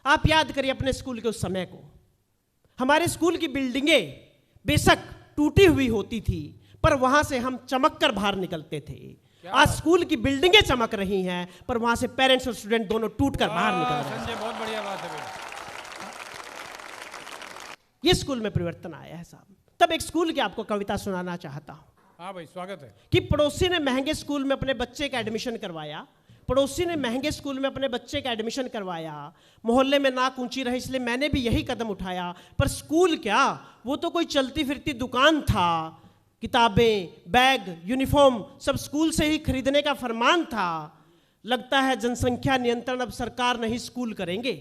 आप याद करिए अपने स्कूल के उस समय को। हमारे स्कूल की बिल्डिंगें बेशक टूटी हुई होती थी, पर वहां से हम चमक कर बाहर निकलते थे। आज स्कूल की बिल्डिंगें चमक रही हैं, पर वहां से पेरेंट्स और स्टूडेंट दोनों टूट कर बाहर निकल रहे हैं। संजय, बहुत बढ़िया बात है बेटा। ये स्कूल में परिवर्तन आया है साहब। तब एक स्कूल की आपको कविता सुनाना चाहता हूं। हाँ भाई, स्वागत है। कि पड़ोसी ने महंगे स्कूल में अपने बच्चे का एडमिशन करवाया, पड़ोसी ने महंगे स्कूल में अपने बच्चे का एडमिशन करवाया, मोहल्ले में नाक ऊंची रही इसलिए मैंने भी यही कदम उठाया, पर स्कूल क्या, वो तो कोई चलती फिरती दुकान था। किताबें, बैग, यूनिफॉर्म सब स्कूल से ही खरीदने का फरमान था। लगता है जनसंख्या नियंत्रण अब सरकार नहीं स्कूल करेंगे,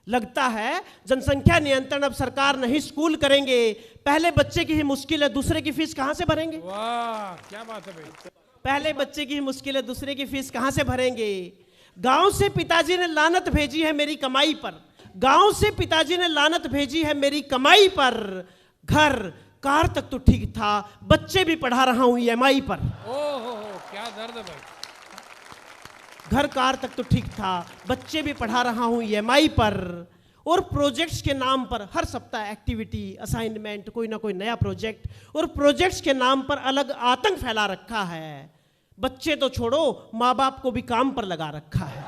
लगता है जनसंख्या नियंत्रण अब सरकार नहीं स्कूल करेंगे। पहले बच्चे की ही मुश्किल है, दूसरे की फीस कहां से भरेंगे? वाह, क्या बात है भाई। पहले बच्चे की ही मुश्किल है, दूसरे की फीस कहां से भरेंगे? गांव से पिताजी ने लानत भेजी है मेरी कमाई पर, गांव से पिताजी ने लानत भेजी है मेरी कमाई पर। घर कार तक तो ठीक था, बच्चे भी पढ़ा रहा हूं ईएमआई पर। ओहो, क्या दर्द है भाई। घर कार तक तो ठीक था, बच्चे भी पढ़ा रहा हूं ईएमआई पर। और प्रोजेक्ट्स के नाम पर हर सप्ताह एक्टिविटी, असाइनमेंट, कोई ना कोई नया प्रोजेक्ट, और प्रोजेक्ट्स के नाम पर अलग आतंक फैला रखा है। बच्चे तो छोड़ो, माँ बाप को भी काम पर लगा रखा है।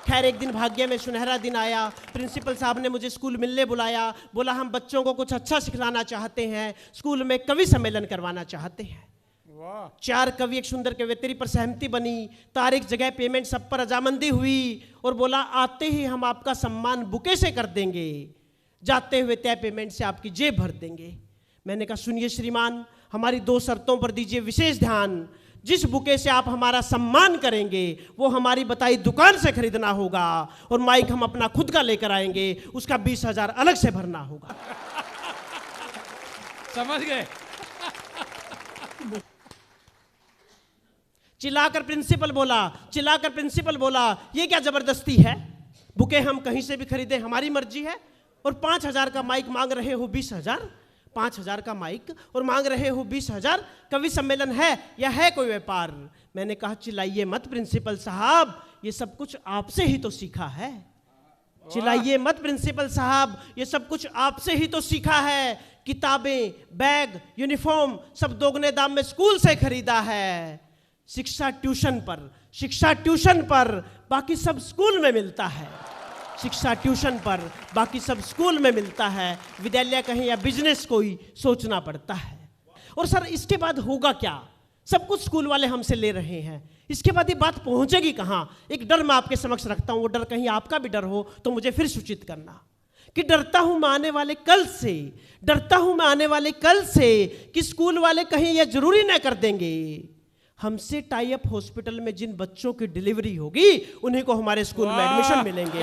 खैर, एक दिन भाग्य में सुनहरा दिन आया, प्रिंसिपल साहब ने मुझे स्कूल मिलने बुलाया। बोला हम बच्चों को कुछ अच्छा सिखलाना चाहते हैं, स्कूल में कवि सम्मेलन करवाना चाहते हैं। 4 कवि एक सुंदर कवियत्री पर सहमति बनी, तारीख, जगह, पेमेंट सब पर रजामंदी हुई। और बोला आते ही हम आपका सम्मान बुके से कर देंगे, जाते हुए तय पेमेंट से आपकी जेब भर देंगे। मैंने कहा सुनिए श्रीमान, हमारी 2 शर्तों पर दीजिए विशेष ध्यान। जिस बुके से आप हमारा सम्मान करेंगे वो हमारी बताई दुकान से खरीदना होगा, और माइक हम अपना खुद का लेकर आएंगे, उसका 20,000 अलग से भरना होगा। समझ गए। चिल्लाकर प्रिंसिपल बोला ये क्या जबरदस्ती है? बुके हम कहीं से भी खरीदे, हमारी मर्जी है। और 5,000 का माइक मांग रहे हो 20,000, 5,000 का माइक और मांग रहे हो 20,000। कवि सम्मेलन है या है कोई व्यापार? मैंने कहा चिल्लाइए मत प्रिंसिपल साहब, ये सब कुछ आपसे ही तो सीखा है। चिल्लाइए मत प्रिंसिपल साहब, ये सब कुछ आपसे ही तो सीखा है। किताबें, बैग, यूनिफॉर्म सब दोगुने दाम में स्कूल से खरीदा है। शिक्षा ट्यूशन पर, बाकी सब स्कूल में मिलता है। शिक्षा ट्यूशन पर, बाकी सब स्कूल में मिलता है। विद्यालय कहीं या बिजनेस कोई सोचना पड़ता है। और सर इसके बाद होगा क्या? सब कुछ स्कूल वाले हमसे ले रहे हैं, इसके बाद ये बात पहुंचेगी कहां? एक डर मैं आपके समक्ष रखता हूं, वो डर कहीं आपका भी डर हो तो मुझे फिर सूचित करना। कि डरता हूं मैं आने वाले कल से, कि स्कूल वाले कहीं यह जरूरी ना कर देंगे हमसे टाई अप हॉस्पिटल में जिन बच्चों की डिलीवरी होगी उन्हीं को हमारे स्कूल में एडमिशन मिलेंगे,